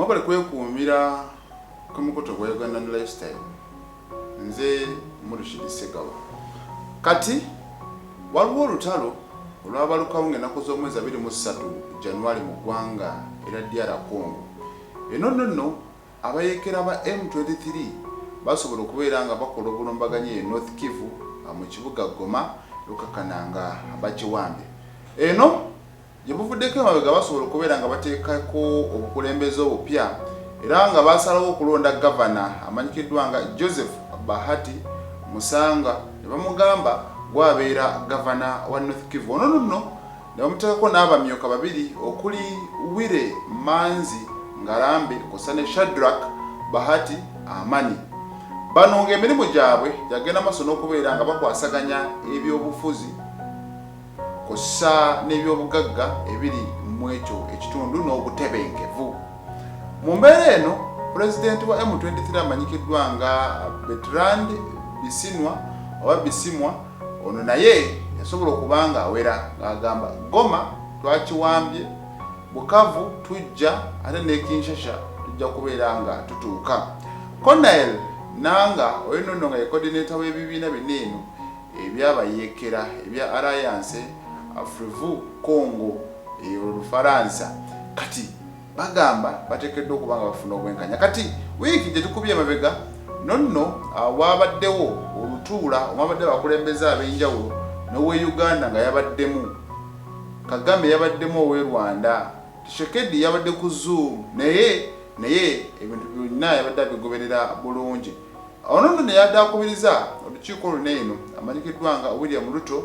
mwabale kwekuumira kumukoto gwa Uganda Lifestyle nze Murshid Segawa. Kati waliwo olutalo olwabalukawo ng'ennaku z'omwezi 23 January mu ggwanga era DR Congo. Eno nno abayeekera ba M23 basobola okubeera nga bakola obulumbaganye e North Kivu mu kibuga Goma lukakananga abakiwambe. Eno yebuvuddeko emabega basobola okubeera nga bateekako obukulembeze obupya era nga basalawo okulonda gavana amanyikiddwa nga Joseph Bahati Musanga ne bamugamba gwabeera gavana wa North Kivu. Ono nno ne bamuteekako n'abamyoka babiri okuli Wire Manzi Ngarambe kosane Shadrack Bahati Amani. Bano ng'emirimu gyabwe gyagenda maaso n'okubeera nga bakwasaganya ebyobufuzi kossa n'ebyobugagga ebiri mu ekyo ekitundu n'obutebenkevu. Mu mbeera eno pulezidenti wa M23 amanyikiddwa nga Bertrand Bisimwa ono naye yasobola okuba nga awera ng'agamba Goma twakiwambye, Bukavu tujja ate ne Kinshasa tujja kubeera nga tutuuka. Colonel Nanga oyo nno nga ye coordinator w'ebibiina bino eno ebyabayeekera ebya Alliance Afrivu Congo Olufaransa kati bagamba bateekeddwa okuba nga bafuna obwenkanya. Kati wiiki gye tukubye emabega nonno wabaddewo olutuula omwabadde abakulembeze ab'enjawulo n'owe Uganda nga yabaddemu, Kagame yabaddemu owe Rwanda, Tshisekedi yabadde ku Zoom naye ebintu byonna yabadde abigoberera bulungi. Ono nno ne yadde akubiriza olukiiko luneeno amanyikiddwa nga William Ruto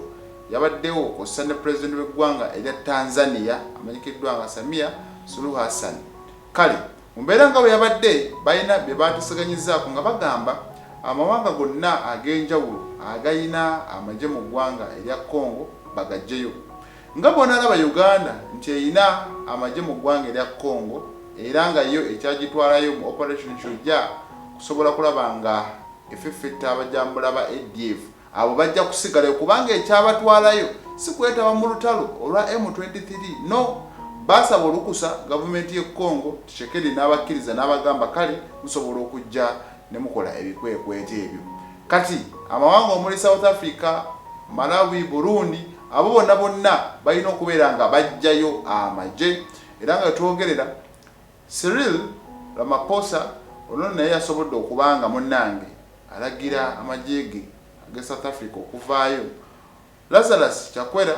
yabaddewo kossa ne pulezidenti w'eggwanga erya Tanzania amanyikiddwa nga Samia Suluhu Hassan. Kale mu mbeera nga bwe yabadde balina bye baatusaganyizaako nga bagamba amawanga gonna ag'enjawulo agayina amagye mu ggwanga erya Congo bagajjeyo. Nga bw'onaalaba Uganda nti eyina amagye mu ggwanga erya Congo era nga yo ekyagitwalayo mu Operation Shujaa kusobola kulaba nga effeffetta abajambula ba ADF abo bajja kusigalayo kubanga ekyabatwalayo si kwetaba mu lutalo olwa M23 no. Basaba olukusa gavumenti y'e Congo Tshisekedi n'abakkiriza n'abagamba kale musobola okujja ne mukola ebikwekwete ebyo. Kati amawanga omuli South Africa, Malawi, Burundi abo bonna balina okubeera nga bajjayo amagye era nga twogerera Cyril Ramaphosa ono naye yasobodde okubanga munnange alagira amagye ge age South Africa okuvaayo. Lazarus Chakwera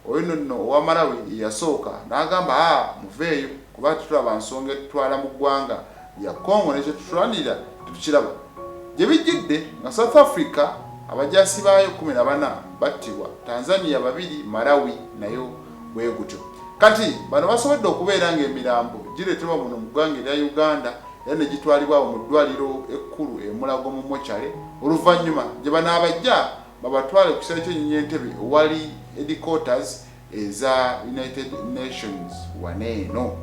oyo nno owa Malawi yasooka n'agamba muveeyo kuba tutulaba nsonga etutwala mu ggwanga lya Congo nekyo tutulwanirira tetukiraba. Gye bijjidde nga South Africa abajaasi baayo 14 battibwa, Tanzania 2, Malawi nayo bwe gutyo. Kati bano basobodde okubeera ng'emirambo gireetebwa muno mu ggwanga erya Uganda era ne gitwalibwa mu ddwaliro ekkulu e Mulago mu Mochale oluvannyuma gye banaabajja babatwale ku kiseera ky'ennyonyi Entebbe owali headquarters eza United Nations waneeno.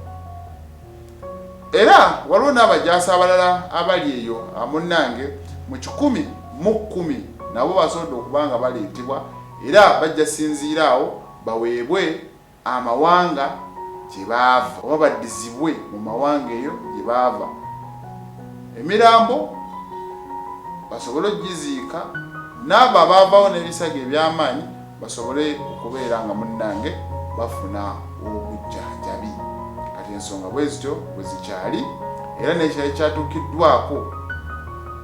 Era waliwo n'abajaasi abalala abali eyo munnange mu 110 nabo basobodde okuba nga baleetebwa era bajja sinziiraawo baweebwe amawanga gye baava oba baddizibwe mu mawanga eyo gye baava. Emirambo basobole okugiziika n'abo abaavaawo n'ebisago eby'amaanyi basobole okubeera nga munnange bafuna obujjanjabi. Kati ensonga bwe zityo bwe zikyali era n'ekyali kyatuukiddwako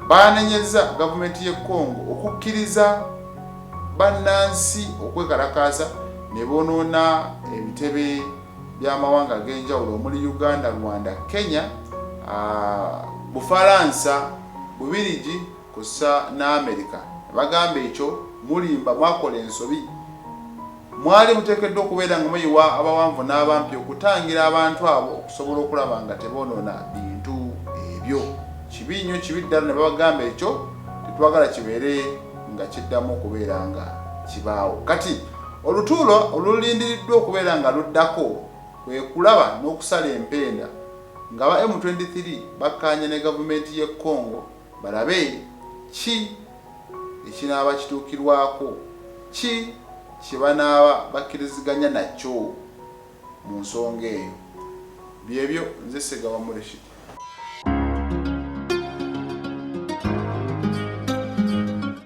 baanenyeza gavumenti y'e Congo okukkiriza bannansi okwekalakaasa ne boonoona ebitebe by'amawanga ag'enjawulo omuli Uganda, Rwanda, Kenya, Bufalansa, Bubirigi kussa n'Amerika. Bagamba ekyo mulimba mwakola ensobi, mwali muteekeddwa okubeera nga muyiwa abawanvu n'abampi okutangira abantu abo okusobola okulaba nga teboonoona bintu ebyo. Kibi nnyo, kibi ddala ne babagamba ekyo tetwagala kibeere nga kiddamu okubeera nga kibaawo. Kati olutuulo olulindiriddwa okubeera nga luddako kwe kulaba n'okusala empenda nga ba M23 bakkaanya ne gavumenti y'e Congo balabe ki ekinaaba kituukirwako, ki kye banaaba bakkiriziganya nakyo mu nsonga eyo. byebyo nze Ssegawa Rashid.